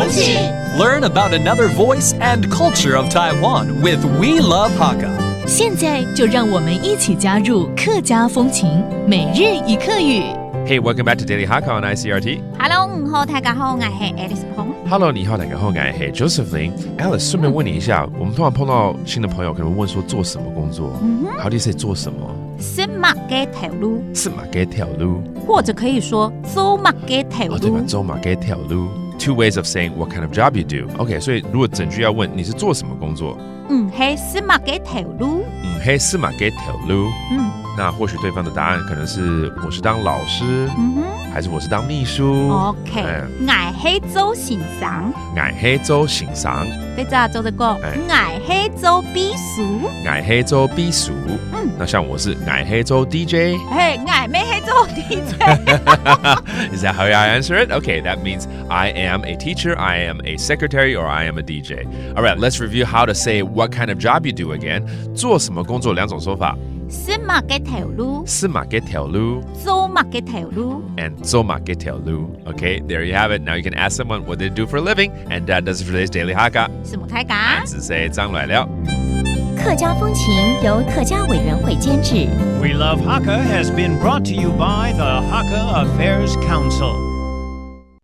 风气 Learn about another voice and culture of Taiwan with We Love Hakka. 现在就让我们一起加入客家风情每日一课语。Hey, welcome back to Daily Hakka on ICRT. Hello， 大家好，我是 Alice Hello, 你好，大家好，我是 Josephine。Alice， 顺便问你一下，我们通常碰到新的朋友，可能问说做什么工作？How do you say 做什么？是马给条路，是马给条路，或者可以说走马给条路。对吧？走马给条路。Two ways of saying what kind of job you do. OK， 所以如果整句要问你是做什么工作，是马给条路。是马给条路。那或许对方的答案可能是我是当老师，还是我是当秘书。OK， 我是做行商，我是做行商。对着做这个，我是做秘书，我是做秘书。那像我是我是做 DJ， 我没是做 DJ。Is that how I answer it? Okay, that means I am a teacher, I am a secretary, or I am a DJ. All right, let's review how to say what kind of job you do again. 做什么工作两种说法。是马给条路，是马给条路，走马给条路 and 走马给条路。Okay, there you have it. Now you can ask someone what they do for a living, and that does it for today's Daily Hakka. 是母太家。只是张来了。客家风情由客家委员会监制。We Love Hakka has been brought to you by the Hakka Affairs Council.